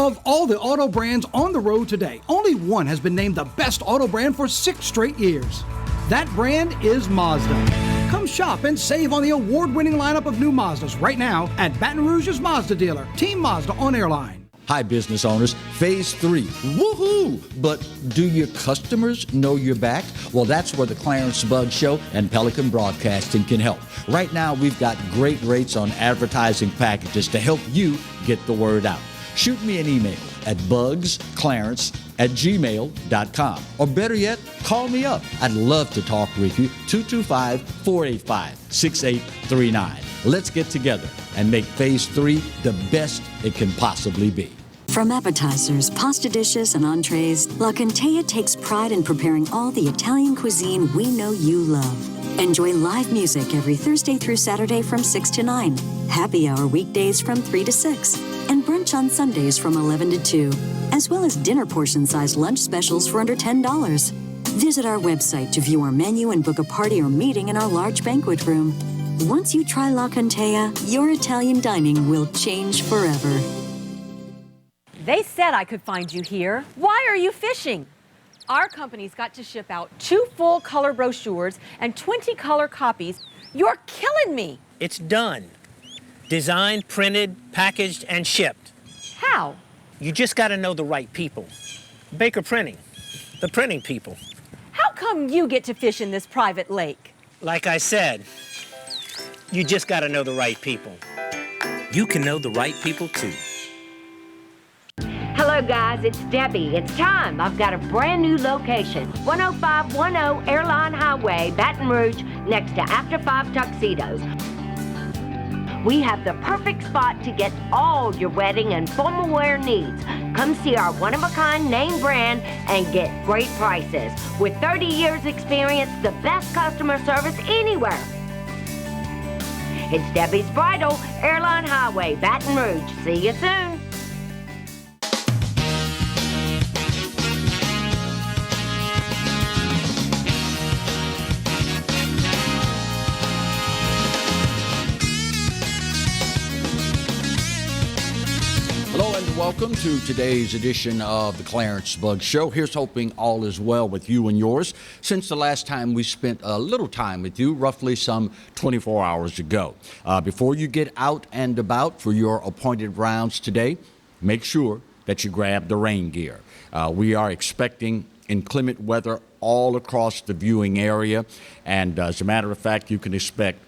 Of all the auto brands on the road today, only one has been named the best auto brand for 6 straight years. That brand is Mazda. Come shop and save on the award-winning lineup of new Mazdas right now at Baton Rouge's Mazda dealer, Team Mazda on Airline. Hi, business owners. Phase 3. Woohoo! But do your customers know you're back? Well, that's where the Clarence Bug Show and Pelican Broadcasting can help. Right now, we've got great rates on advertising packages to help you get the word out. Shoot me an email at bugsclarence@gmail.com. Or better yet, call me up. I'd love to talk with you. 225-485-6839. Let's get together and make Phase 3 the best it can possibly be. From appetizers, pasta dishes, and entrees, La Contea takes pride in preparing all the Italian cuisine we know you love. Enjoy live music every Thursday through Saturday from 6 to 9, happy hour weekdays from 3 to 6, and brunch on Sundays from 11 to 2, as well as dinner portion-sized lunch specials for under $10. Visit our website to view our menu and book a party or meeting in our large banquet room. Once you try La Contea, your Italian dining will change forever. They said I could find you here. Why are you fishing? Our company's got to ship out 2 full color brochures and 20 color copies. You're killing me. It's done. Designed, printed, packaged, and shipped. How? You just got to know the right people. Baker Printing, the printing people. How come you get to fish in this private lake? Like I said, you just got to know the right people. You can know the right people too. Hello guys, it's Debbie. It's time. I've got a brand new location. 10510 Airline Highway, Baton Rouge, next to After 5 Tuxedos. We have the perfect spot to get all your wedding and formal wear needs. Come see our one-of-a-kind name brand and get great prices. With 30 years experience, the best customer service anywhere. It's Debbie's Bridal, Airline Highway, Baton Rouge. See you soon. Hello and welcome to today's edition of the Clarence Bug Show. Here's hoping all is well with you and yours. Since the last time we spent a little time with you, roughly some 24 hours ago. Before you get out and about for your appointed rounds today, make sure that you grab the rain gear. We are expecting inclement weather all across the viewing area, and as a matter of fact, you can expect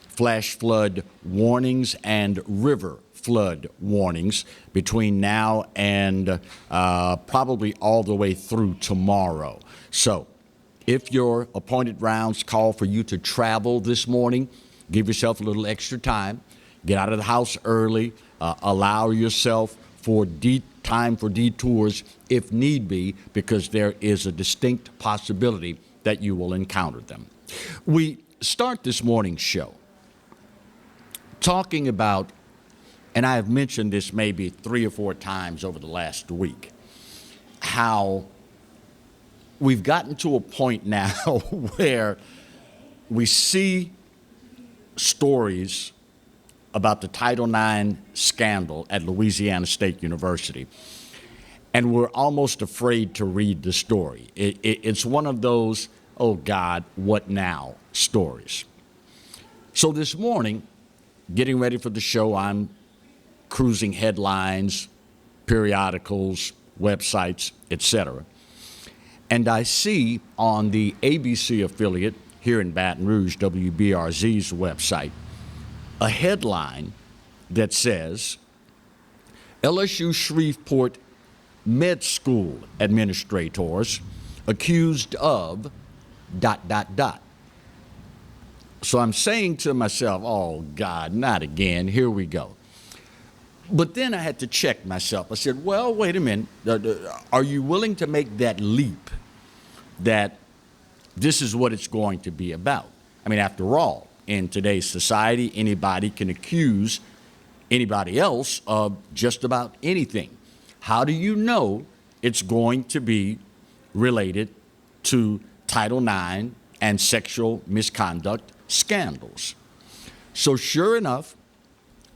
flash flood warnings and river flood warnings between now and probably all the way through tomorrow. So if your appointed rounds call for you to travel this morning, give yourself a little extra time. Get out of the house early. Allow yourself for time for detours if need be, because there is a distinct possibility that you will encounter them. We start this morning's show talking about, and I have mentioned this maybe 3 or 4 times over the last week, how we've gotten to a point now where we see stories about the Title IX scandal at Louisiana State University, and we're almost afraid to read the story. It's one of those, oh God, what now stories. So this morning, getting ready for the show, I'm cruising headlines, periodicals, websites, etc. And I see on the ABC affiliate here in Baton Rouge, WBRZ's website, a headline that says, LSU Shreveport Med School administrators accused of ... So I'm saying to myself, oh God, not again, here we go. But then I had to check myself. I said, well, wait a minute. Are you willing to make that leap that this is what it's going to be about? I mean, after all, in today's society, anybody can accuse anybody else of just about anything. How do you know it's going to be related to Title IX and sexual misconduct scandals? So sure enough,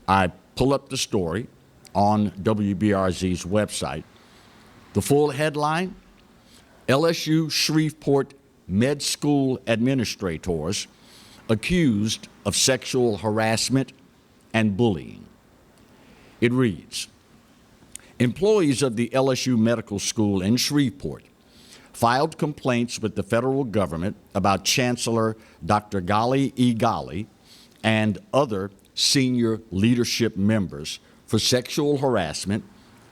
I pull up the story on WBRZ's website. The full headline: LSU Shreveport med school administrators accused of sexual harassment and bullying. It reads, employees of the LSU Medical School in Shreveport filed complaints with the federal government about Chancellor Dr. Gali E. Gali and other senior leadership members for sexual harassment,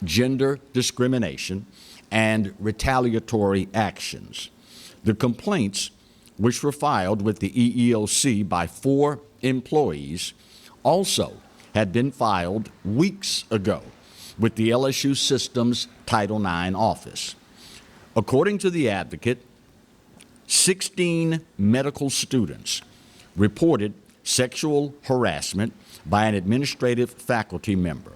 gender discrimination, and retaliatory actions. The complaints, which were filed with the EEOC by 4 employees, also had been filed weeks ago with the LSU system's Title IX office. According to the advocate, 16 medical students reported sexual harassment by an administrative faculty member.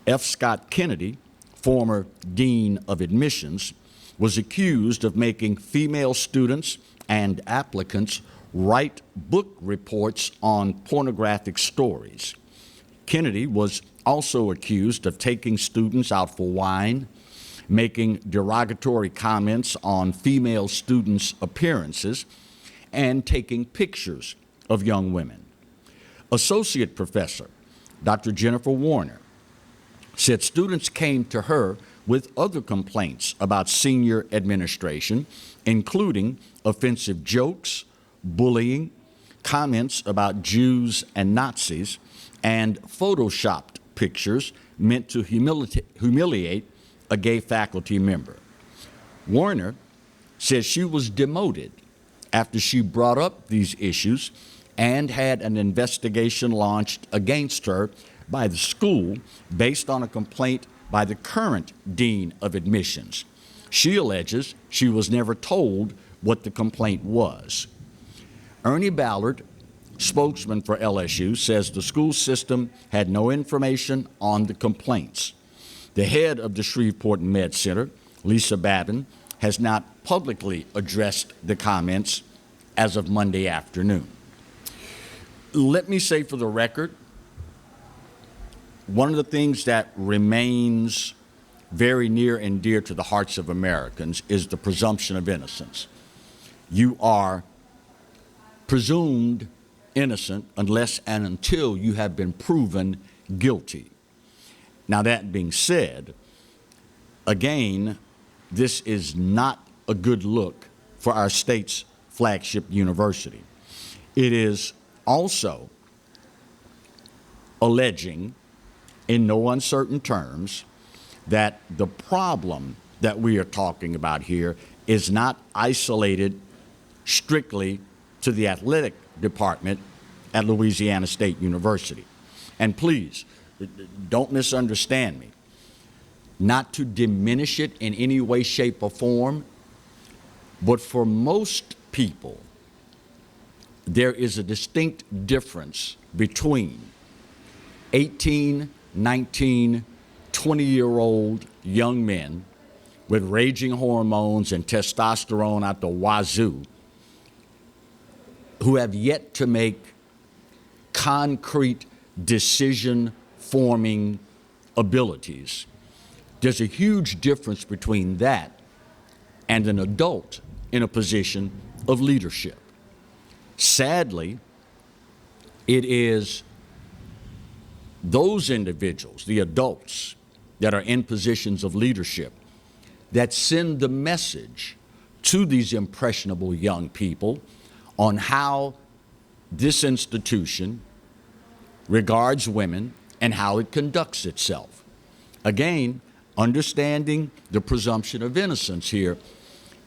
F. Scott Kennedy, former dean of admissions, was accused of making female students and applicants write book reports on pornographic stories. Kennedy was also accused of taking students out for wine, making derogatory comments on female students' appearances, and taking pictures of young women. Associate Professor Dr. Jennifer Warner said students came to her with other complaints about senior administration, including offensive jokes, bullying, comments about Jews and Nazis, and photoshopped pictures meant to humiliate a gay faculty member. Warner says she was demoted after she brought up these issues and had an investigation launched against her by the school based on a complaint by the current dean of admissions. She alleges she was never told what the complaint was. Ernie Ballard, spokesman for LSU, says the school system had no information on the complaints. The head of the Shreveport Med Center, Lisa Babin, has not publicly addressed the comments as of Monday afternoon. Let me say for the record, one of the things that remains very near and dear to the hearts of Americans is the presumption of innocence. You are presumed innocent unless and until you have been proven guilty. Now, that being said, again, this is not a good look for our state's flagship university. It is also alleging, in no uncertain terms, that the problem that we are talking about here is not isolated strictly to the athletic department at Louisiana State University. And please, don't misunderstand me. Not to diminish it in any way, shape, or form, but for most people, there is a distinct difference between 18, 19, 20-year-old young men with raging hormones and testosterone out the wazoo who have yet to make concrete decision-forming abilities. There's a huge difference between that and an adult in a position of leadership. Sadly, it is those individuals, the adults that are in positions of leadership, that send the message to these impressionable young people on how this institution regards women and how it conducts itself. Again, understanding the presumption of innocence here,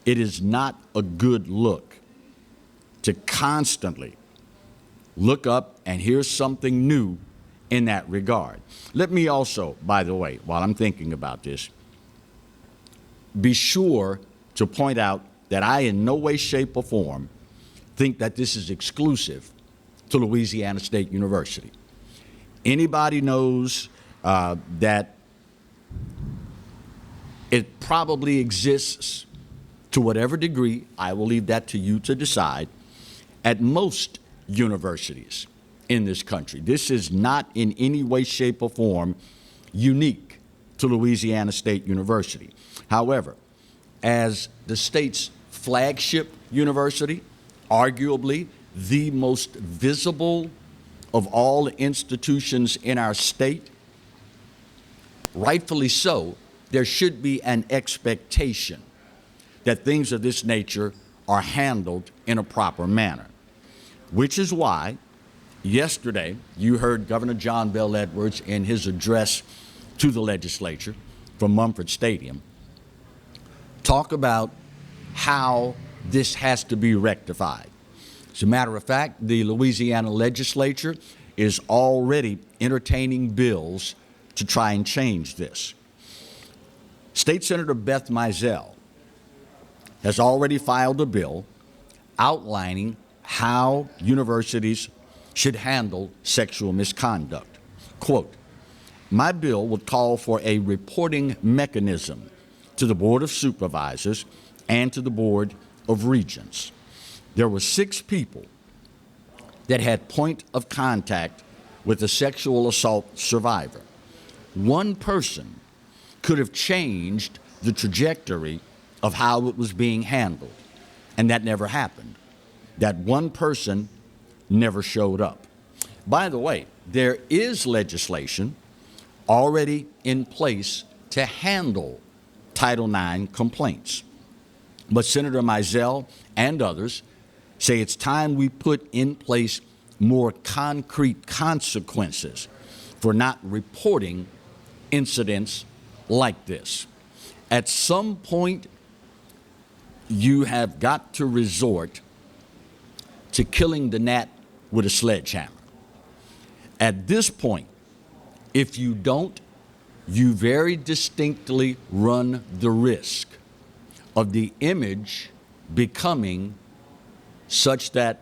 it is not a good look to constantly look up and hear something new in that regard. Let me also, by the way, while I'm thinking about this, be sure to point out that I in no way, shape, or form think that this is exclusive to Louisiana State University. Anybody knows that it probably exists to whatever degree, I will leave that to you to decide, at most universities in this country. This is not in any way, shape, or form unique to Louisiana State University. However, as the state's flagship university, arguably the most visible of all institutions in our state, rightfully so, there should be an expectation that things of this nature are handled in a proper manner, which is why yesterday you heard Governor John Bel Edwards in his address to the legislature from Mumford Stadium talk about how this has to be rectified. As a matter of fact, the Louisiana legislature is already entertaining bills to try and change this. State Senator Beth Mizell has already filed a bill outlining how universities should handle sexual misconduct. Quote, "My bill would call for a reporting mechanism to the Board of Supervisors and to the Board of Regents. There were 6 people that had point of contact with a sexual assault survivor. One person could have changed the trajectory of how it was being handled, and that never happened. That one person never showed up." By the way, there is legislation already in place to handle Title IX complaints. But Senator Mizell and others say it's time we put in place more concrete consequences for not reporting incidents like this. At some point, you have got to resort to killing the gnat with a sledgehammer. At this point, if you don't, you very distinctly run the risk of the image becoming such that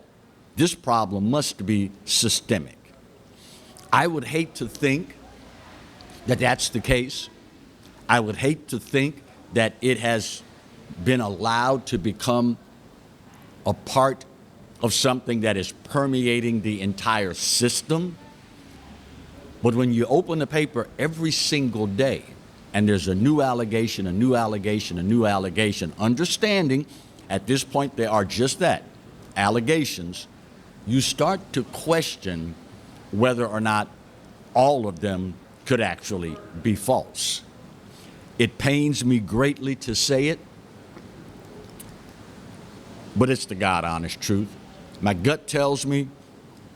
this problem must be systemic. I would hate to think that that's the case. I would hate to think that it has been allowed to become a part of something that is permeating the entire system. But when you open the paper every single day and there's a new allegation, a new allegation, a new allegation, understanding at this point they are just that, allegations, you start to question whether or not all of them could actually be false. It pains me greatly to say it, but it's the God honest truth. My gut tells me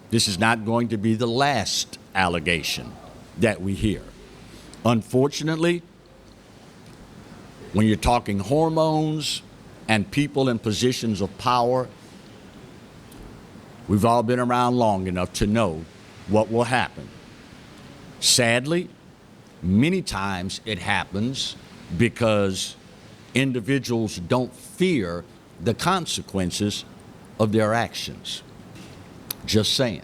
this is not going to be the last allegation that we hear. Unfortunately, when you're talking hormones and people in positions of power, we've all been around long enough to know what will happen. Sadly, many times it happens because individuals don't fear the consequences of their actions. Just saying.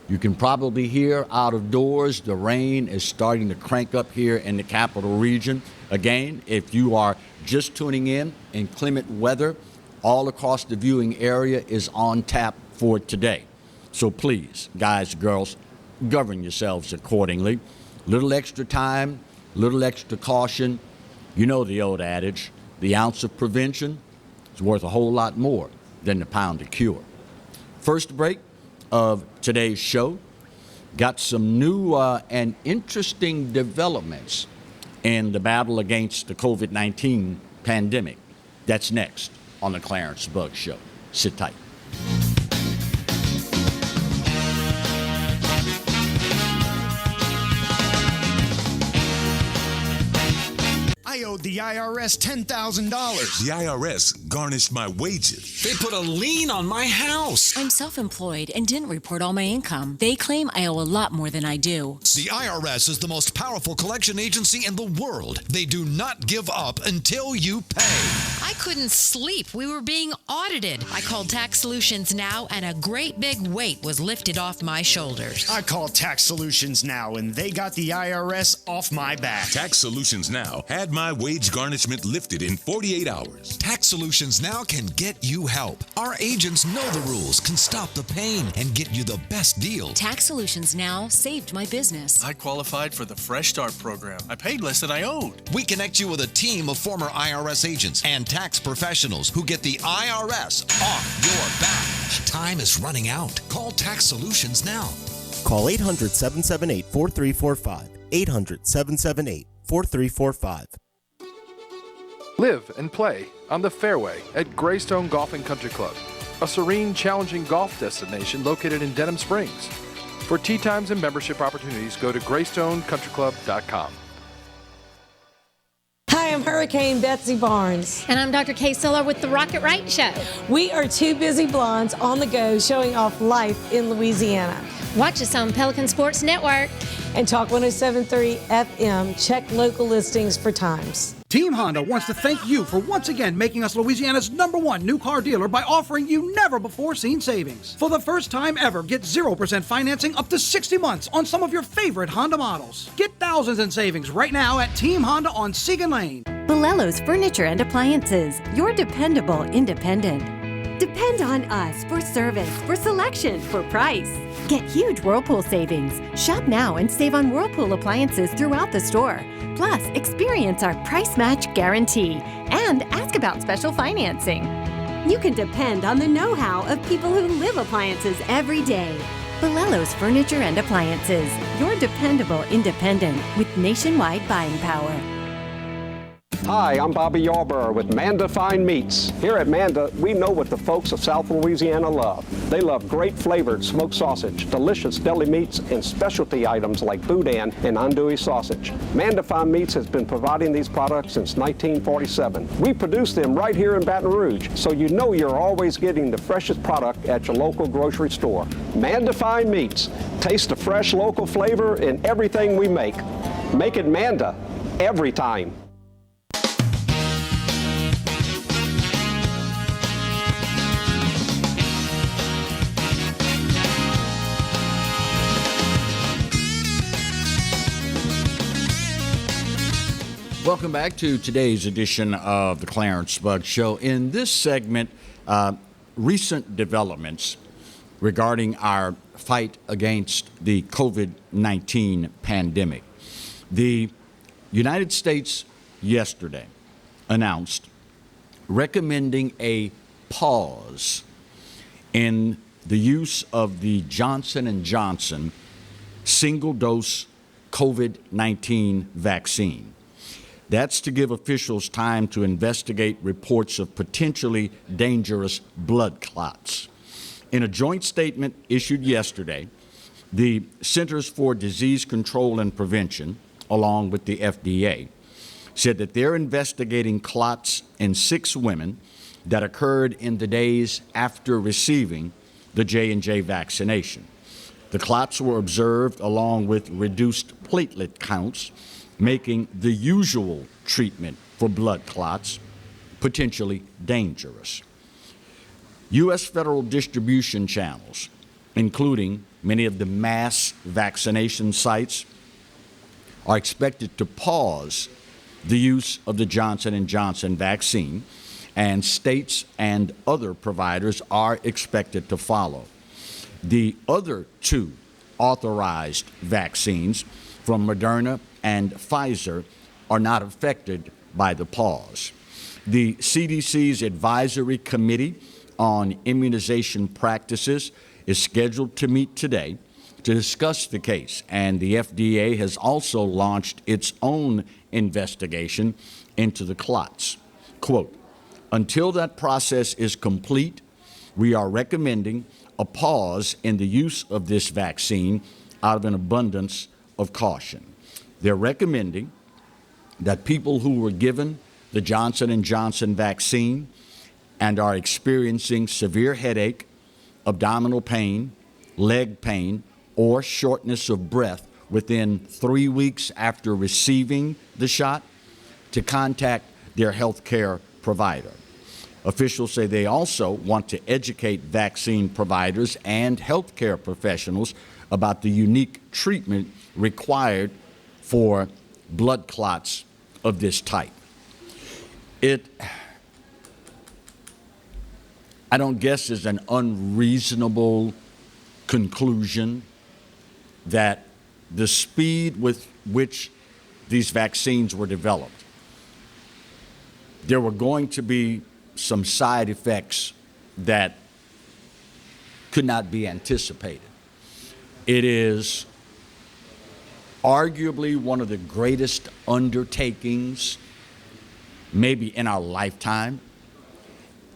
You can probably hear out of doors the rain is starting to crank up here in the capital region. Again, if you are just tuning in inclement weather all across the viewing area is on tap for today. So please, guys, girls, govern yourselves accordingly. Little extra time, little extra caution. You know the old adage, the ounce of prevention is worth a whole lot more than the pound of cure. First break of today's show, got some new and interesting developments in the battle against the COVID-19 pandemic. That's next on the Clarence Bugg Show. Sit tight. I owed the IRS $10,000. The IRS garnished my wages. They put a lien on my house. I'm self-employed and didn't report all my income. They claim I owe a lot more than I do. The IRS is the most powerful collection agency in the world. They do not give up until you pay. I couldn't sleep. We were being audited. I called Tax Solutions Now, and a great big weight was lifted off my shoulders. I called Tax Solutions Now, and they got the IRS off my back. Tax Solutions Now had my my wage garnishment lifted in 48 hours. Tax Solutions Now can get you help. Our agents know the rules, can stop the pain, and get you the best deal. Tax Solutions Now saved my business. I qualified for the Fresh Start program. I paid less than I owed. We connect you with a team of former IRS agents and tax professionals who get the IRS off your back. Time is running out. Call Tax Solutions now. Call 800-778-4345. 800-778-4345. Live and play on the fairway at Greystone Golf and Country Club, a serene, challenging golf destination located in Denham Springs. For tee times and membership opportunities, go to GreystoneCountryClub.com. Hi, I'm Hurricane Betsy Barnes. And I'm Dr. Kay Siller with the Rocket Right Show. We are two busy blondes on the go showing off life in Louisiana. Watch us on Pelican Sports Network. And Talk 107.3 FM. Check local listings for times. Team Honda wants to thank you for once again making us Louisiana's #1 new car dealer by offering you never-before-seen savings. For the first time ever, get 0% financing up to 60 months on some of your favorite Honda models. Get thousands in savings right now at Team Honda on Segan Lane. Balello's Furniture and Appliances, your dependable independent. Depend on us for service, for selection, for price. Get huge Whirlpool savings. Shop now and save on Whirlpool appliances throughout the store. Plus, experience our price match guarantee and ask about special financing. You can depend on the know-how of people who live appliances every day. Balello's Furniture and Appliances, your dependable independent with nationwide buying power. Hi, I'm Bobby Yarborough with MANDA Fine Meats. Here at MANDA, we know what the folks of South Louisiana love. They love great flavored smoked sausage, delicious deli meats, and specialty items like boudin and andouille sausage. MANDA Fine Meats has been providing these products since 1947. We produce them right here in Baton Rouge, so you know you're always getting the freshest product at your local grocery store. MANDA Fine Meats. Taste the fresh local flavor in everything we make. Make it MANDA every time. Welcome back to today's edition of the Clarence Bugg Show. In this segment, recent developments regarding our fight against the COVID-19 pandemic. The United States yesterday announced recommending a pause in the use of the Johnson & Johnson single-dose COVID-19 vaccine. That's to give officials time to investigate reports of potentially dangerous blood clots. In a joint statement issued yesterday, the Centers for Disease Control and Prevention, along with the FDA, said that they're investigating clots in 6 women that occurred in the days after receiving the J&J vaccination. The clots were observed along with reduced platelet counts, making the usual treatment for blood clots potentially dangerous. U.S. federal distribution channels, including many of the mass vaccination sites, are expected to pause the use of the Johnson & Johnson vaccine, and states and other providers are expected to follow. The other 2 authorized vaccines from Moderna and Pfizer are not affected by the pause. The CDC's Advisory Committee on Immunization Practices is scheduled to meet today to discuss the case, and the FDA has also launched its own investigation into the clots. Quote, "Until that process is complete, we are recommending a pause in the use of this vaccine out of an abundance of caution." They're recommending that people who were given the Johnson & Johnson vaccine and are experiencing severe headache, abdominal pain, leg pain, or shortness of breath within 3 weeks after receiving the shot to contact their health care provider. Officials say they also want to educate vaccine providers and health care professionals about the unique treatment required for blood clots of this type. I don't guess is an unreasonable conclusion that the speed with which these vaccines were developed, there were going to be some side effects that could not be anticipated. It is arguably one of the greatest undertakings maybe in our lifetime.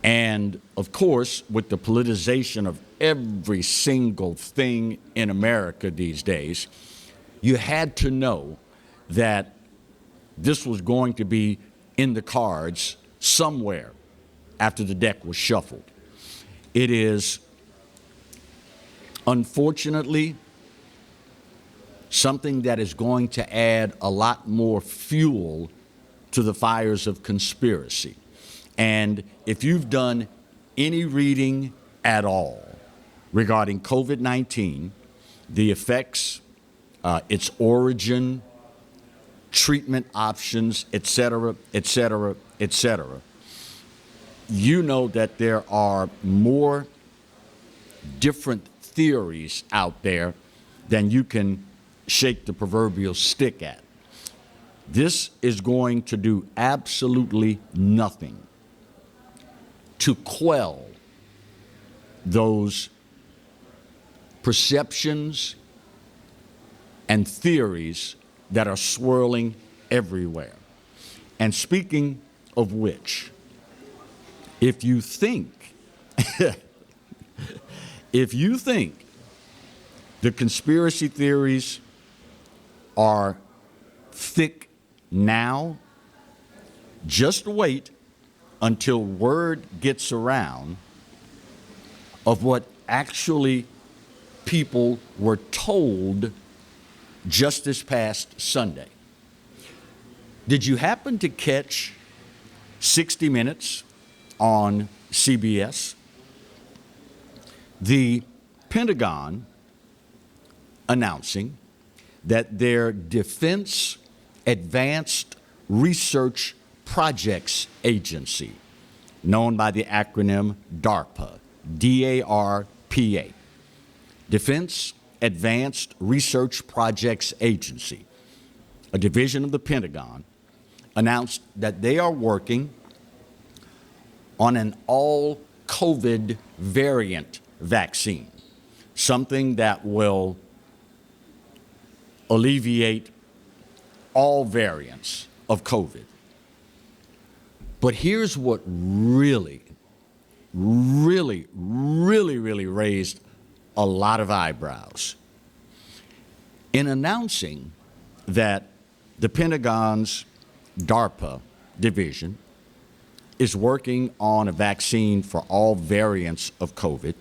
And of course, with the politicization of every single thing in America these days, you had to know that this was going to be in the cards somewhere after the deck was shuffled. It is, unfortunately, something that is going to add a lot more fuel to the fires of conspiracy. And if you've done any reading at all regarding COVID-19, the effects, its origin, treatment options, et cetera, et cetera, et cetera, you know that there are more different theories out there than you can shake the proverbial stick at. This is going to do absolutely nothing to quell those perceptions and theories that are swirling everywhere. And speaking of which, if you think the conspiracy theories are thick now, just wait until word gets around of what actually people were told just this past Sunday. Did you happen to catch 60 Minutes on CBS? The Pentagon announcing that their Defense Advanced Research Projects Agency, known by the acronym DARPA, D-A-R-P-A, Defense Advanced Research Projects Agency, a division of the Pentagon, announced that they are working on an all-COVID variant vaccine, something that will alleviate all variants of COVID. But here's what really raised a lot of eyebrows. In announcing that the Pentagon's DARPA division is working on a vaccine for all variants of COVID,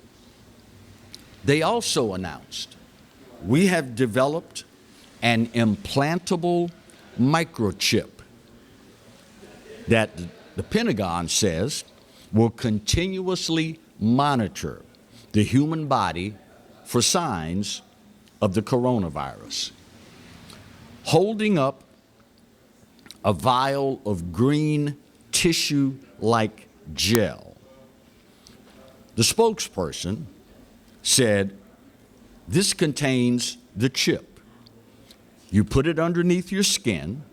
they also announced, we have developed an implantable microchip that the Pentagon says will continuously monitor the human body for signs of the coronavirus. Holding up a vial of green tissue-like gel, the spokesperson said, this contains the chip. You put it underneath your skin,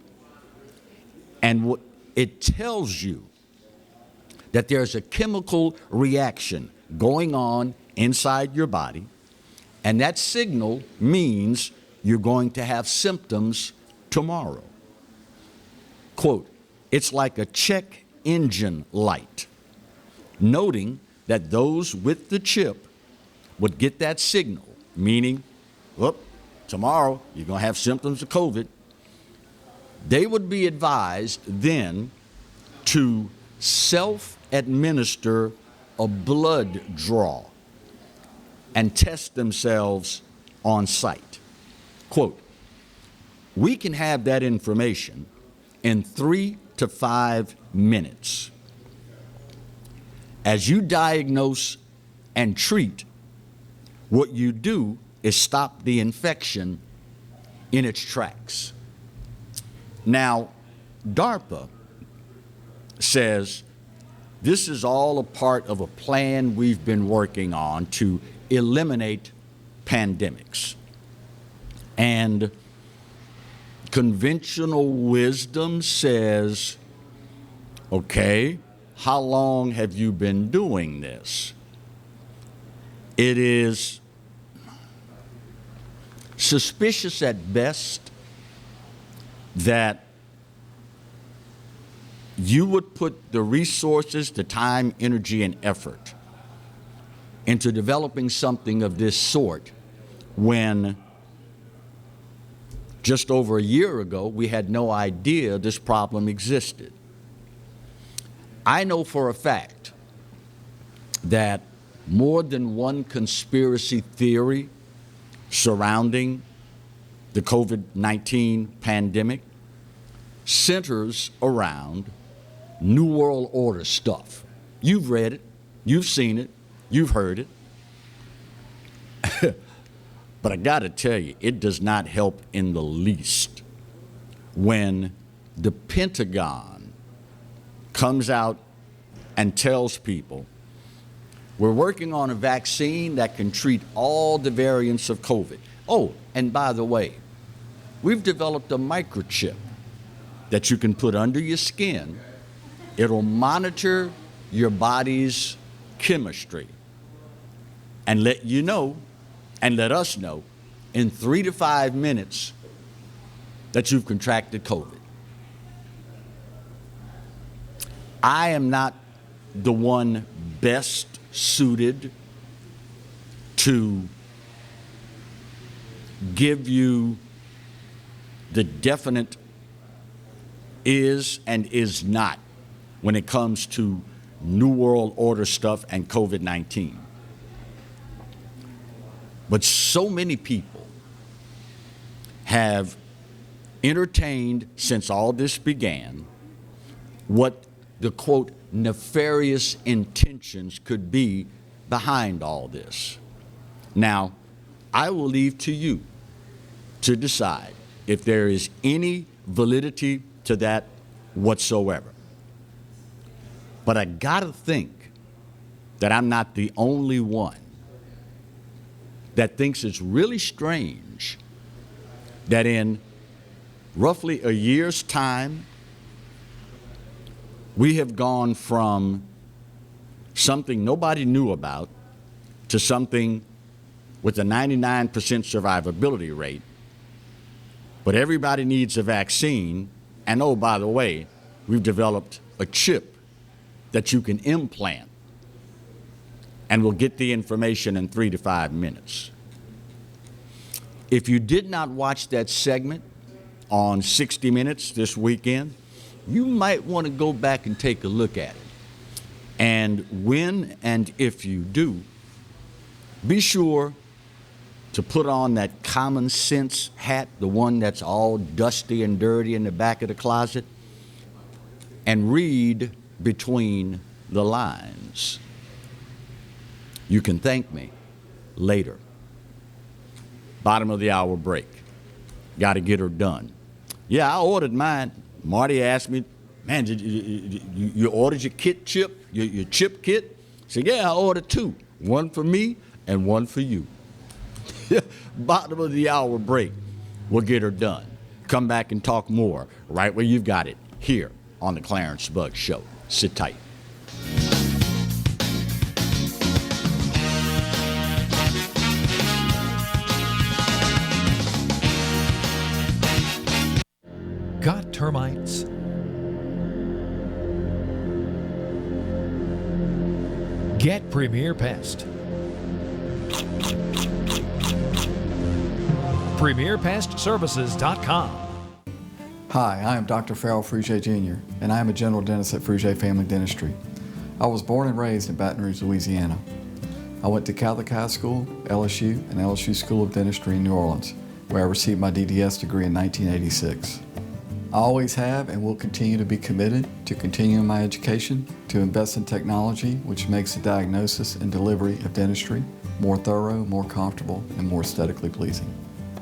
and it tells you that there's a chemical reaction going on inside your body, and that signal means you're going to have symptoms tomorrow. Quote, it's like a check engine light, noting that those with the chip would get that signal, meaning, whoop, tomorrow you're going to have symptoms of COVID. They would be advised then to self-administer a blood draw and test themselves on site. Quote, we can have that information in 3 to 5 minutes. As you diagnose and treat, what you do is stop the infection in its tracks. Now, DARPA says, this is all a part of a plan we've been working on to eliminate pandemics. And conventional wisdom says, okay, how long have you been doing this? It is suspicious at best that you would put the resources, the time, energy, and effort into developing something of this sort when just over a year ago we had no idea this problem existed. I know for a fact that more than one conspiracy theory surrounding the COVID-19 pandemic centers around New World Order stuff. You've read it, you've seen it, you've heard it. But I gotta tell you, it does not help in the least when the Pentagon comes out and tells people, we're working on a vaccine that can treat all the variants of COVID. Oh, and by the way, we've developed a microchip that you can put under your skin. It'll monitor your body's chemistry and let you know, and let us know, in 3 to 5 minutes that you've contracted COVID. I am not the one best suited to give you the definite is and is not when it comes to New World Order stuff and COVID-19. But so many people have entertained, since all this began, what the, quote, nefarious intentions could be behind all this. Now, I will leave to you to decide if there is any validity to that whatsoever. But I gotta think that I'm not the only one that thinks it's really strange that in roughly a year's time, we have gone from something nobody knew about to something with a 99% survivability rate, but everybody needs a vaccine, and oh, by the way, we've developed a chip that you can implant and will get the information in 3 to 5 minutes. If you did not watch that segment on 60 Minutes this weekend, you might want to go back and take a look at it. And when and if you do, be sure to put on that common sense hat, the one that's all dusty and dirty in the back of the closet, and read between the lines. You can thank me later. Bottom of the hour break. Got to get her done. Yeah, I ordered mine. Marty asked me, man, you ordered your kit chip, your chip kit? I said, yeah, I ordered 2. One for me and one for you. Bottom of the hour break. We'll get her done. Come back and talk more right where you've got it, here on the Clarence Bugg Show. Sit tight. Got termites? Get Premier Pest. PremierPestServices.com. Hi, I am Dr. Farrell Frugier Jr., and I am a general dentist at Frugier Family Dentistry. I was born and raised in Baton Rouge, Louisiana. I went to Catholic High School, LSU, and LSU School of Dentistry in New Orleans, where I received my DDS degree in 1986. I always have and will continue to be committed to continuing my education, to invest in technology which makes the diagnosis and delivery of dentistry more thorough, more comfortable, and more aesthetically pleasing.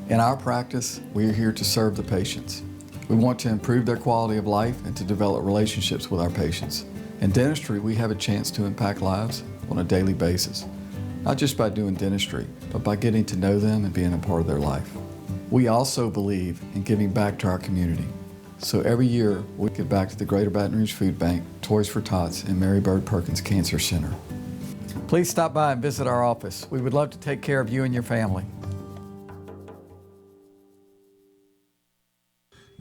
In our practice, we are here to serve the patients. We want to improve their quality of life and to develop relationships with our patients. In dentistry, we have a chance to impact lives on a daily basis, not just by doing dentistry, but by getting to know them and being a part of their life. We also believe in giving back to our community. So every year, we give back to the Greater Baton Rouge Food Bank, Toys for Tots, and Mary Bird Perkins Cancer Center. Please stop by and visit our office. We would love to take care of you and your family.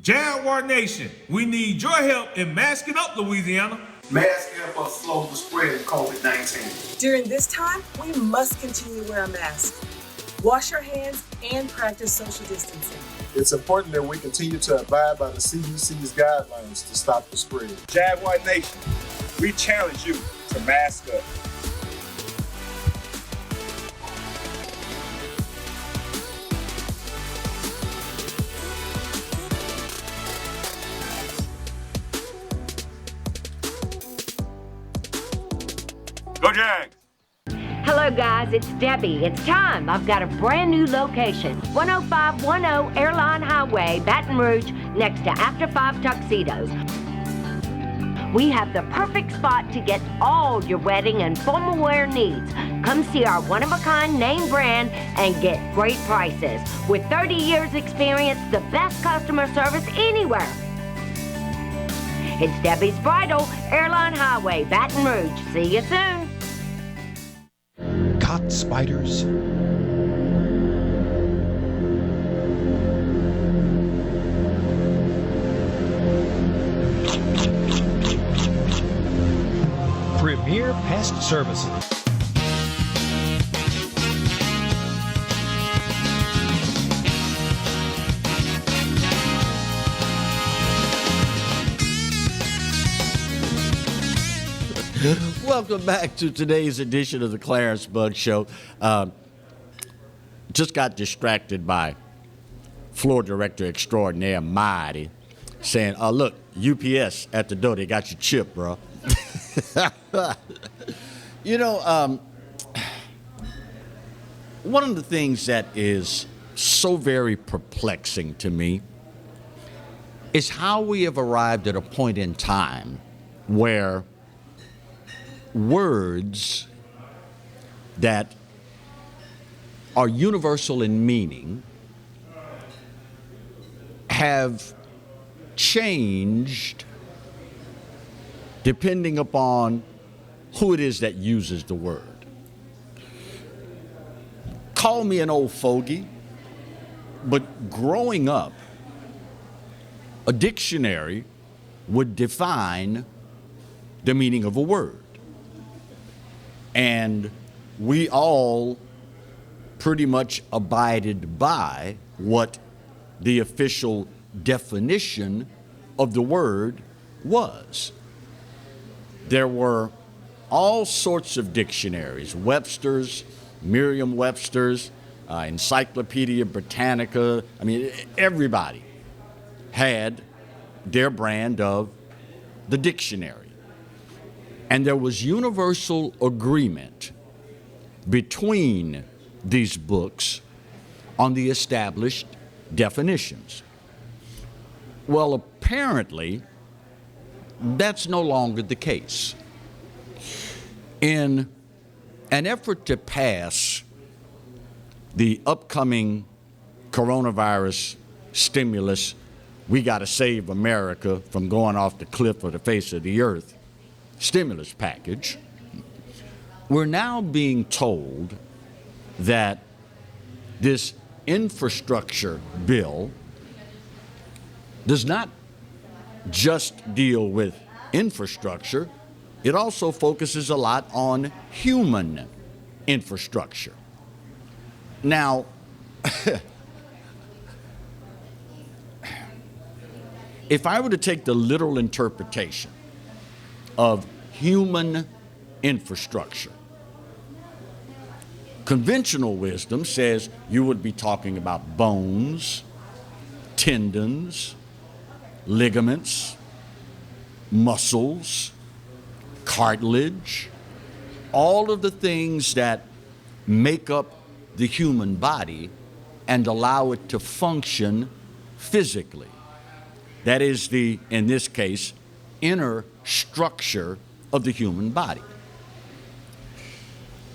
Jaguar Nation, we need your help in masking up Louisiana. Masks help us slow the spread of COVID-19. During this time, we must continue to wear a mask, wash our hands, and practice social distancing. It's important that we continue to abide by the CDC's guidelines to stop the spread. Jaguar Nation, we challenge you to mask up. Go Jags! Hello guys, it's Debbie. It's time. I've got a brand new location. 10510 Airline Highway, Baton Rouge, next to After 5 Tuxedos. We have the perfect spot to get all your wedding and formal wear needs. Come see our one-of-a-kind name brand and get great prices. With 30 years experience, the best customer service anywhere. It's Debbie's Bridal, Airline Highway, Baton Rouge. See you soon. Caught spiders. Premier Pest Services. Welcome back to today's edition of the Clarence Bug Show. Just got distracted by floor director extraordinaire Mighty saying, look, UPS at the door, they got your chip, bro. You know, one of the things that is so very perplexing to me is how we have arrived at a point in time where words that are universal in meaning have changed depending upon who it is that uses the word. Call me an old fogey, but growing up, a dictionary would define the meaning of a word. And we all pretty much abided by what the official definition of the word was. There were all sorts of dictionaries, Webster's, Merriam-Webster's, Encyclopedia Britannica. I mean, everybody had their brand of the dictionary. And there was universal agreement between these books on the established definitions. Well, apparently, that's no longer the case. In an effort to pass the upcoming coronavirus stimulus, we got to save America from going off the cliff of the face of the earth, stimulus package, we're now being told that this infrastructure bill does not just deal with infrastructure, it also focuses a lot on human infrastructure. Now, if I were to take the literal interpretation of human infrastructure, conventional wisdom says you would be talking about bones, tendons, ligaments, muscles, cartilage, all of the things that make up the human body and allow it to function physically. That is the, in this case, inner structure of the human body.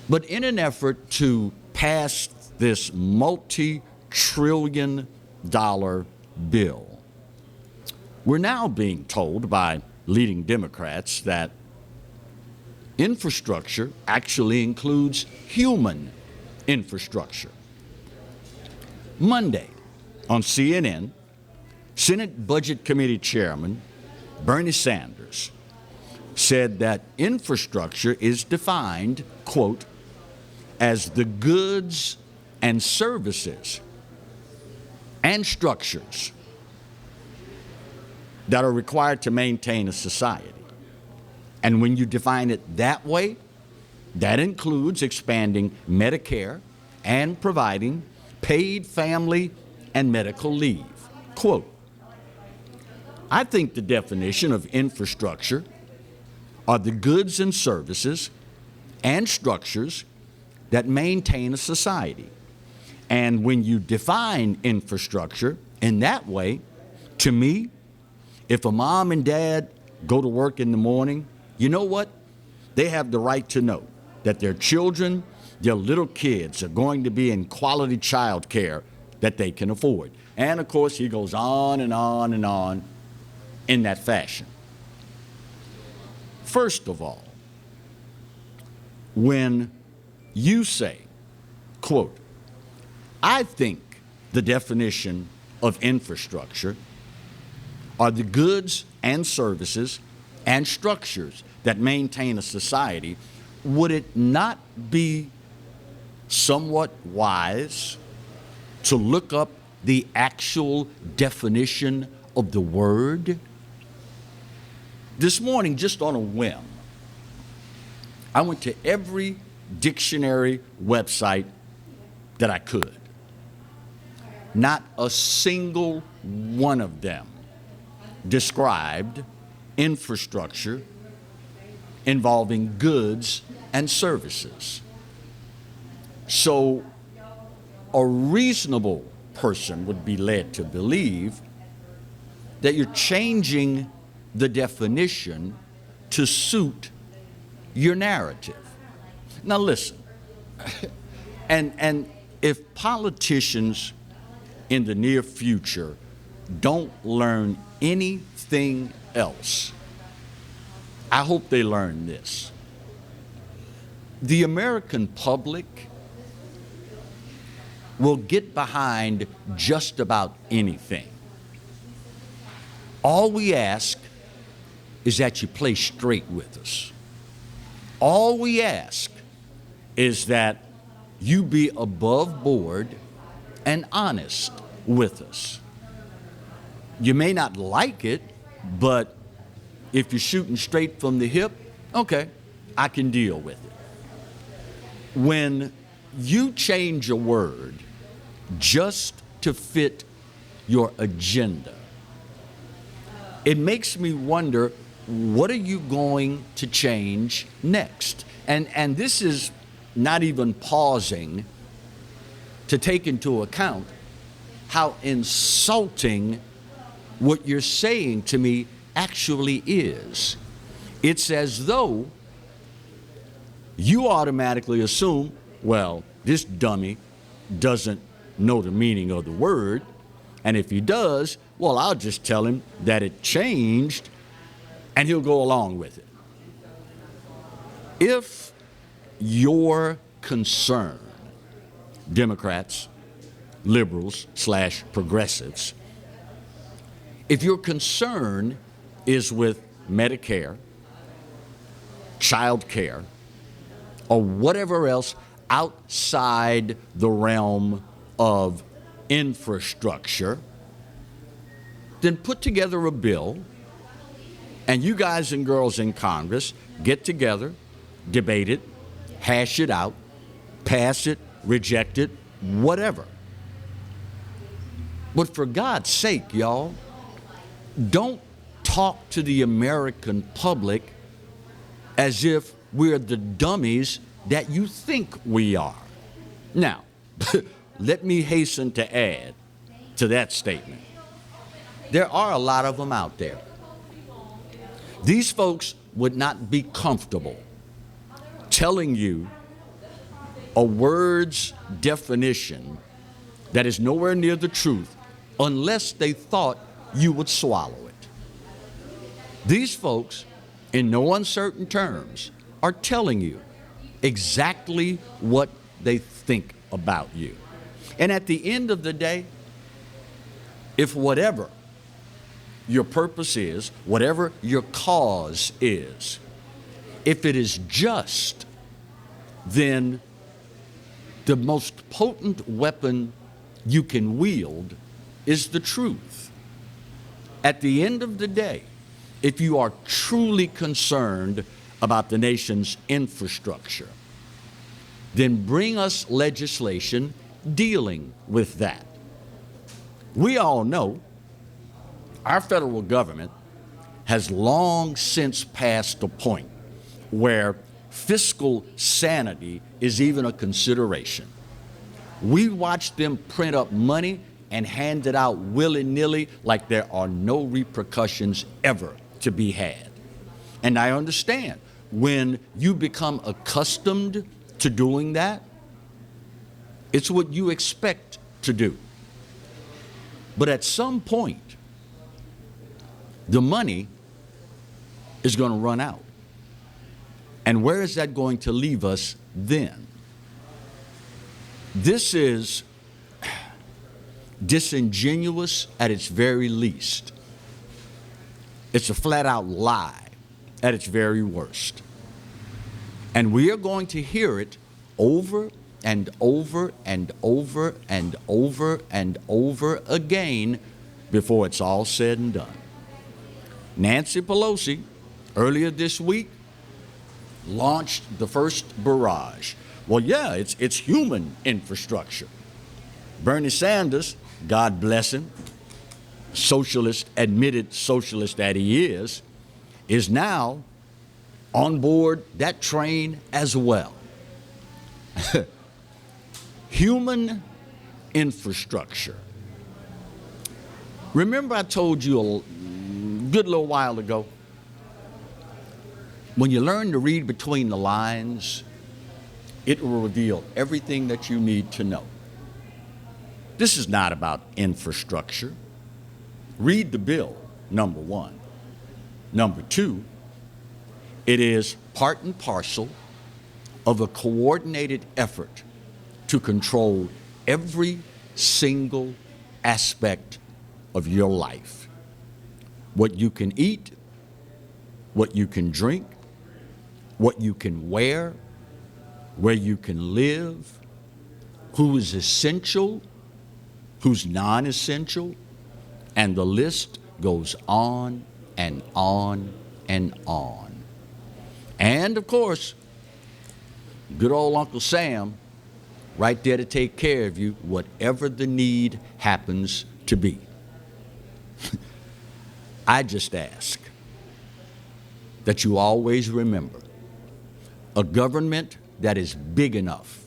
But in an effort to pass this multi-trillion-dollar bill, we're now being told by leading Democrats that infrastructure actually includes human infrastructure. Monday, on CNN, Senate Budget Committee Chairman Bernie Sanders said that infrastructure is defined, quote, as the goods and services and structures that are required to maintain a society. And when you define it that way, that includes expanding Medicare and providing paid family and medical leave. Quote, I think the definition of infrastructure are the goods and services and structures that maintain a society. And when you define infrastructure in that way, to me, if a mom and dad go to work in the morning, you know what? They have the right to know that their children, their little kids are going to be in quality child care that they can afford. And of course, he goes on and on and on in that fashion. First of all, when you say, quote, I think the definition of infrastructure are the goods and services and structures that maintain a society, would it not be somewhat wise to look up the actual definition of the word? This morning, just on a whim, I went to every dictionary website that I could. Not a single one of them described infrastructure involving goods and services. So a reasonable person would be led to believe that you're changing the definition to suit your narrative. Now listen, and if politicians in the near future don't learn anything else, I hope they learn this. The American public will get behind just about anything. All we ask is that you play straight with us. All we ask is that you be above board and honest with us. You may not like it, but if you're shooting straight from the hip, okay, I can deal with it. When you change a word just to fit your agenda, it makes me wonder, what are you going to change next? And this is not even pausing to take into account how insulting what you're saying to me actually is. It's as though you automatically assume, well, this dummy doesn't know the meaning of the word, and if he does, well, I'll just tell him that it changed and he'll go along with it. If your concern, Democrats, liberals / progressives, if your concern is with Medicare, child care, or whatever else outside the realm of infrastructure, then put together a bill, and you guys and girls in Congress get together, debate it, hash it out, pass it, reject it, whatever. But for God's sake, y'all, don't talk to the American public as if we're the dummies that you think we are. Now, let me hasten to add to that statement. there are a lot of them out there. These folks would not be comfortable telling you a word's definition that is nowhere near the truth unless they thought you would swallow it. These folks, in no uncertain terms, are telling you exactly what they think about you. And at the end of the day, if whatever your purpose is, whatever your cause is, if it is just, then the most potent weapon you can wield is the truth. At the end of the day, if you are truly concerned about the nation's infrastructure, then bring us legislation dealing with that. We all know our federal government has long since passed a point where fiscal sanity is even a consideration. We watch them print up money and hand it out willy-nilly like there are no repercussions ever to be had. And I understand when you become accustomed to doing that, it's what you expect to do. But at some point, the money is going to run out. And where is that going to leave us then? This is disingenuous at its very least. It's a flat-out lie at its very worst. And we are going to hear it over and over and over and over and over again before it's all said and done. Nancy Pelosi, earlier this week, launched the first barrage. Well, yeah, it's human infrastructure. Bernie Sanders, God bless him, socialist, admitted socialist that he is now on board that train as well. Human infrastructure. Remember I told you a good little while ago, when you learn to read between the lines, it will reveal everything that you need to know. This is not about infrastructure. Read the bill, number one. Number two, it is part and parcel of a coordinated effort to control every single aspect of your life. What you can eat, what you can drink, what you can wear, where you can live, who is essential, who's non-essential, and the list goes on and on and on. And of course, good old Uncle Sam, right there to take care of you, whatever the need happens to be. I just ask that you always remember, a government that is big enough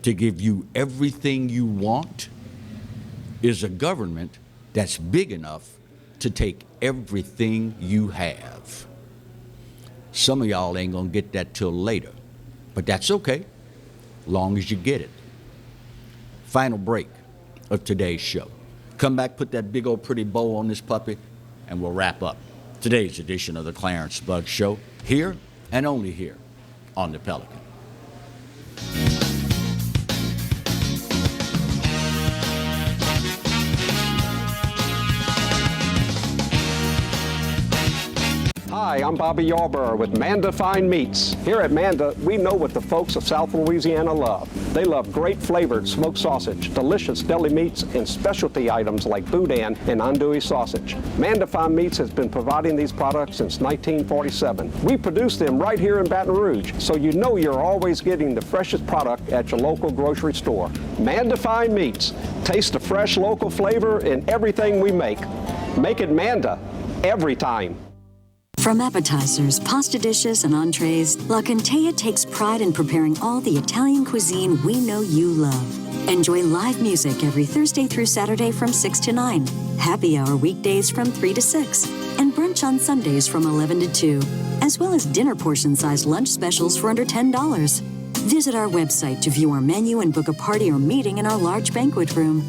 to give you everything you want is a government that's big enough to take everything you have. Some of y'all ain't gonna get that till later, but that's okay, long as you get it. Final break of today's show. Come back, put that big old pretty bow on this puppy, and we'll wrap up today's edition of the Clarence Bugg Show, here and only here on the Pelican. Hi, I'm Bobby Yarborough with MANDA Fine Meats. Here at MANDA, we know what the folks of South Louisiana love. They love great flavored smoked sausage, delicious deli meats, and specialty items like boudin and andouille sausage. MANDA Fine Meats has been providing these products since 1947. We produce them right here in Baton Rouge, so you know you're always getting the freshest product at your local grocery store. MANDA Fine Meats. Taste the fresh local flavor in everything we make. Make it MANDA every time. From appetizers, pasta dishes, and entrees, La Contea takes pride in preparing all the Italian cuisine we know you love. Enjoy live music every Thursday through Saturday from 6 to 9, happy hour weekdays from 3 to 6, and brunch on Sundays from 11 to 2, as well as dinner portion-sized lunch specials for under $10. Visit our website to view our menu and book a party or meeting in our large banquet room.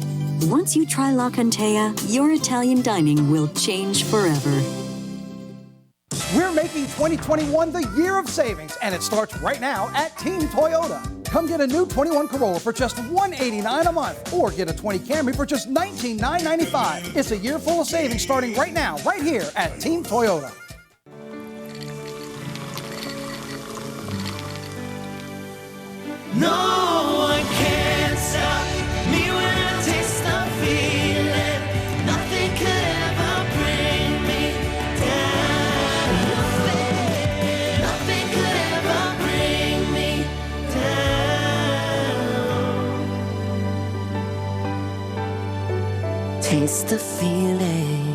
Once you try La Contea, your Italian dining will change forever. We're making 2021 the year of savings, and it starts right now at Team Toyota. Come get a new 21 Corolla for just $189 a month, or get a 20 Camry for just $19,995. It's a year full of savings starting right now, right here at Team Toyota. No one can stop me when I taste the feeling. Nothing could ever bring me down. Nothing could ever bring me down. Taste the feeling.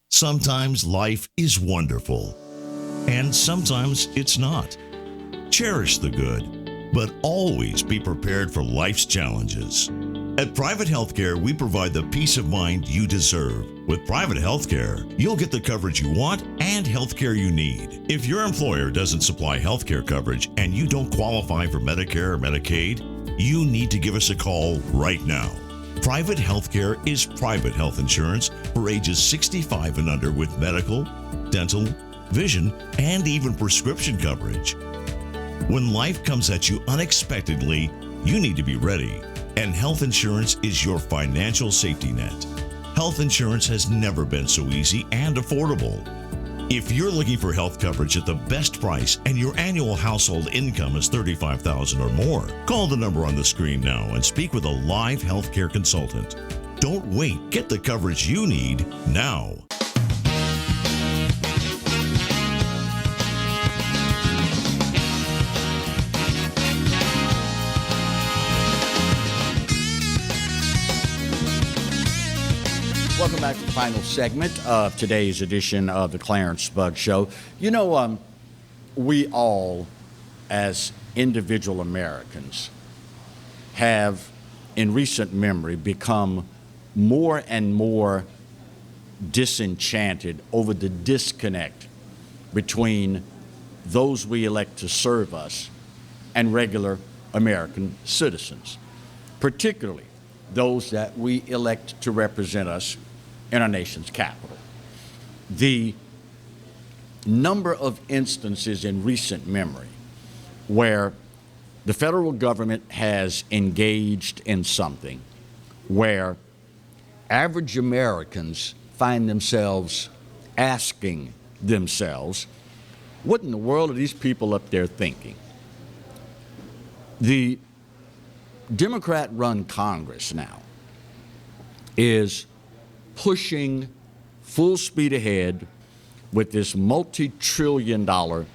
Sometimes life is wonderful, and sometimes it's not. Cherish the good, but always be prepared for life's challenges. At Private Healthcare, we provide the peace of mind you deserve. With Private Healthcare, you'll get the coverage you want and healthcare you need. If your employer doesn't supply healthcare coverage and you don't qualify for Medicare or Medicaid, you need to give us a call right now. Private Healthcare is private health insurance for ages 65 and under with medical, dental, vision, and even prescription coverage. When life comes at you unexpectedly, you need to be ready, and health insurance is your financial safety net. Health insurance has never been so easy and affordable. If you're looking for health coverage at the best price and your annual household income is $35,000 or more, call the number on the screen now and speak with a live healthcare consultant. Don't wait. Get the coverage you need now. Welcome back to the final segment of today's edition of the Clarence Bug Show. You know, we all, as individual Americans, have, in recent memory, become more and more disenchanted over the disconnect between those we elect to serve us and regular American citizens, particularly those that we elect to represent us in our nation's capital. The number of instances in recent memory where the federal government has engaged in something where average Americans find themselves asking themselves, what in the world are these people up there thinking? The Democrat-run Congress now is pushing full speed ahead with this multi-trillion-dollar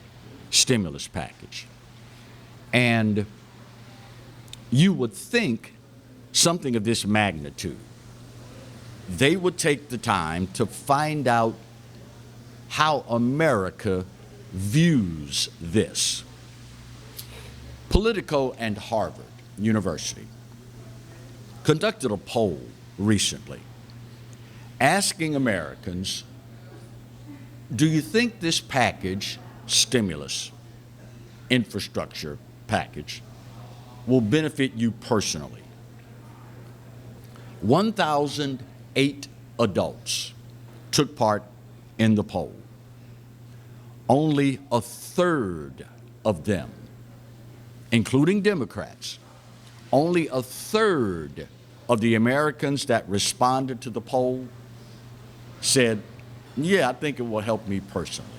stimulus package. And you would think something of this magnitude, they would take the time to find out how America views this. Politico and Harvard University conducted a poll recently asking Americans, do you think this package, stimulus, infrastructure package, will benefit you personally? 1,008 adults took part in the poll. Only a third of them, including Democrats, only a third of the Americans that responded to the poll said, yeah, I think it will help me personally.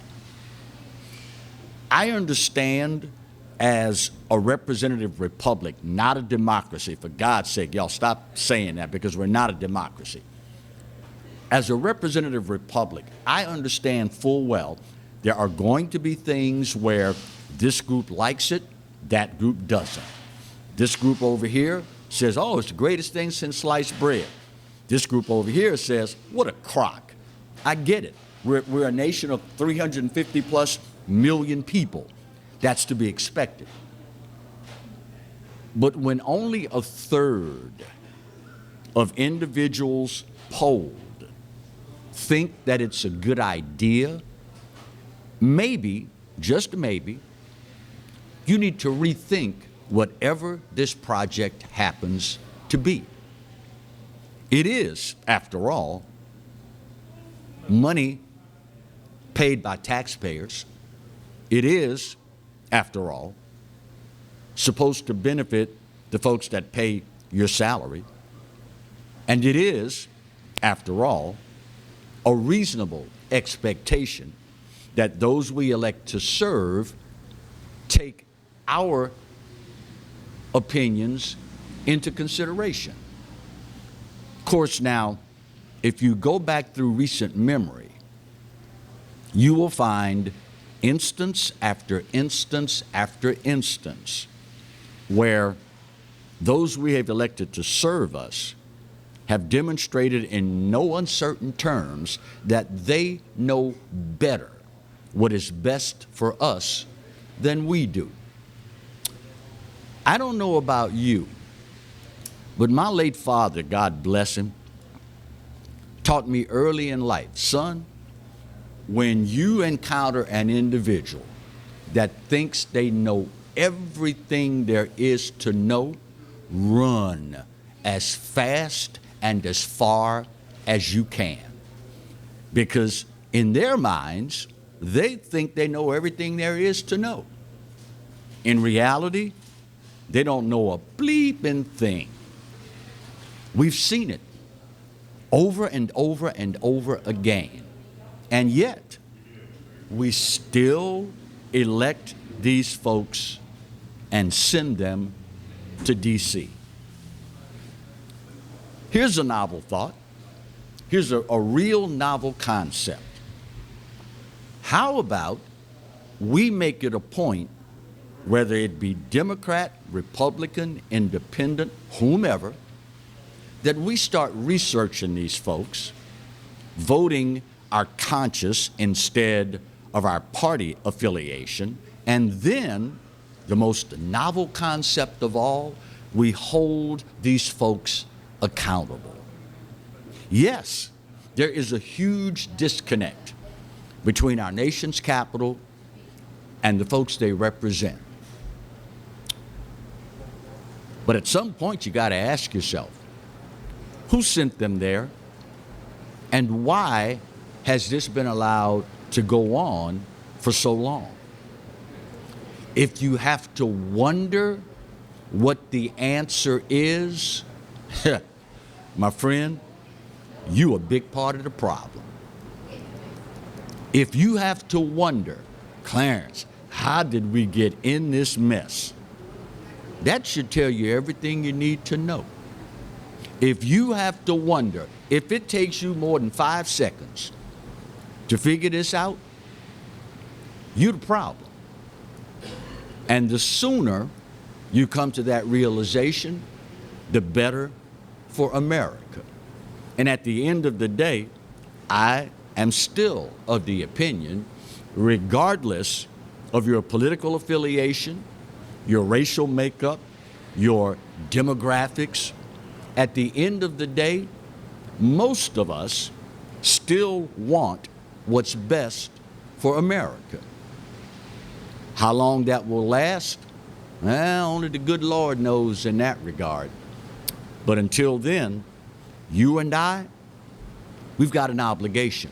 I understand as a representative republic, not a democracy, for God's sake, y'all stop saying that because we're not a democracy. As a representative republic, I understand full well there are going to be things where this group likes it, that group doesn't. This group over here says, oh, it's the greatest thing since sliced bread. This group over here says, what a crock. I get it. We're a nation of 350 plus million people. That's to be expected. But when only a third of individuals polled think that it's a good idea, maybe, just maybe, you need to rethink whatever this project happens to be. It is, after all, money paid by taxpayers. It is, after all, supposed to benefit the folks that pay your salary. And it is, after all, a reasonable expectation that those we elect to serve take our opinions into consideration. Of course, now, if you go back through recent memory, you will find instance after instance after instance where those we have elected to serve us have demonstrated in no uncertain terms that they know better what is best for us than we do. I don't know about you, but my late father, God bless him, taught me early in life, son, when you encounter an individual that thinks they know everything there is to know, run as fast and as far as you can. Because in their minds, they think they know everything there is to know. In reality, they don't know a bleeping thing. We've seen it over and over and over again. And yet, we still elect these folks and send them to D.C. Here's a novel thought. Here's a real novel concept. How about we make it a point, whether it be Democrat, Republican, Independent, whomever, that we start researching these folks, voting our conscience instead of our party affiliation, and then, the most novel concept of all, we hold these folks accountable. Yes, there is a huge disconnect between our nation's capital and the folks they represent. But at some point, you got to ask yourself, who sent them there, and why has this been allowed to go on for so long? If you have to wonder what the answer is, my friend, you a big part of the problem. If you have to wonder, Clarence, how did we get in this mess? That should tell you everything you need to know. If you have to wonder, if it takes you more than 5 seconds to figure this out, you're the problem. And the sooner you come to that realization, the better for America. And at the end of the day, I am still of the opinion, regardless of your political affiliation, your racial makeup, your demographics, at the end of the day, most of us still want what's best for America. How long that will last? Well, only the good Lord knows in that regard. But until then, you and I, we've got an obligation.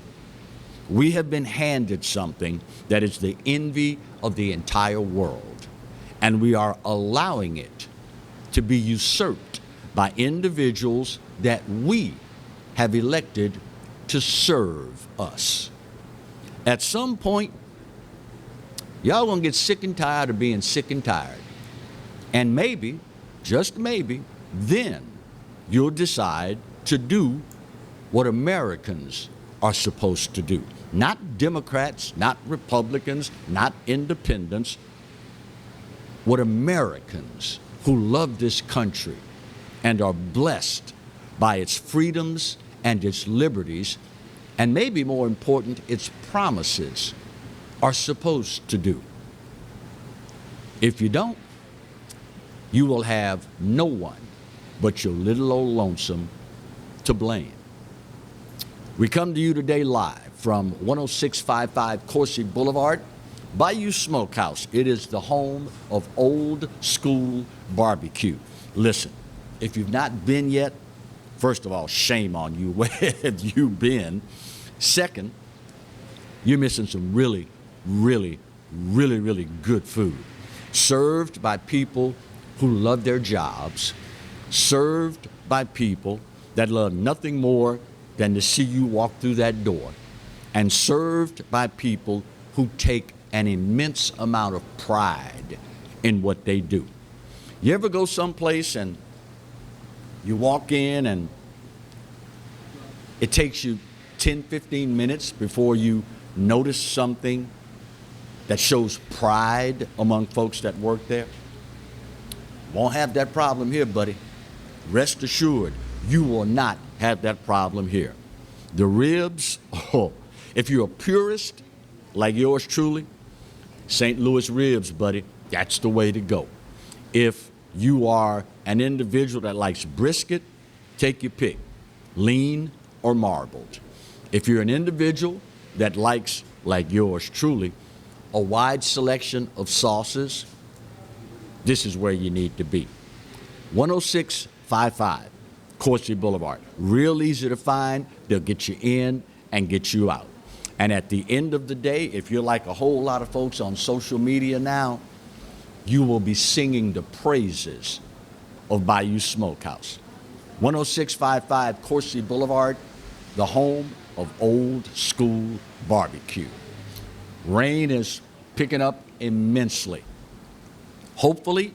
We have been handed something that is the envy of the entire world, and we are allowing it to be usurped by individuals that we have elected to serve us. At some point, y'all gonna get sick and tired of being sick and tired. And maybe, just maybe, then you'll decide to do what Americans are supposed to do. Not Democrats, not Republicans, not independents. What Americans who love this country and are blessed by its freedoms and its liberties and maybe more important, its promises are supposed to do. If you don't, you will have no one but your little old lonesome to blame. We come to you today live from 10655 Coursey Boulevard, Bayou Smokehouse. It is the home of old school barbecue. Listen, if you've not been yet, first of all, shame on you. Where have you been? Second, you're missing some really good food. Served by people who love their jobs, served by people that love nothing more than to see you walk through that door, and served by people who take an immense amount of pride in what they do. You ever go someplace and you walk in and it takes you 10, 15 minutes before you notice something that shows pride among folks that work there? Won't have that problem here, buddy. Rest assured, you will not have that problem here. The ribs, if you're a purist like yours truly, St. Louis ribs, buddy, that's the way to go. If you are an individual that likes brisket, take your pick, lean or marbled. If you're an individual that likes, like yours truly, a wide selection of sauces, this is where you need to be. 10655 Coursey Boulevard. Real easy to find. They'll get you in and get you out. And at the end of the day, if you're like a whole lot of folks on social media now, you will be singing the praises of Bayou Smokehouse. 10655 Coursey Boulevard, the home of old school barbecue. Rain is picking up immensely. Hopefully,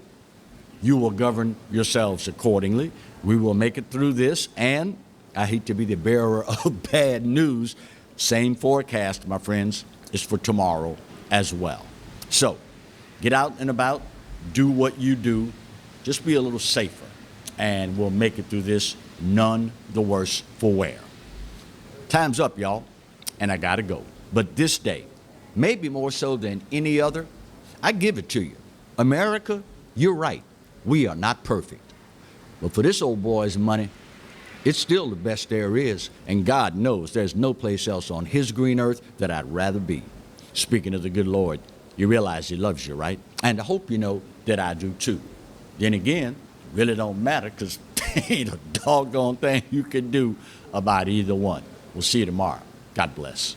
you will govern yourselves accordingly. We will make it through this, and I hate to be the bearer of bad news, same forecast, my friends, is for tomorrow as well. So, get out and about, do what you do, just be a little safer, and we'll make it through this none the worse for wear. Time's up, y'all, and I gotta go. But this day, maybe more so than any other, I give it to you. America, you're right. We are not perfect. But for this old boy's money, it's still the best there is, and God knows there's no place else on his green earth that I'd rather be. Speaking of the good Lord, you realize he loves you, right? And I hope you know that I do too. Then again, it really don't matter, because there ain't a doggone thing you can do about either one. We'll see you tomorrow. God bless.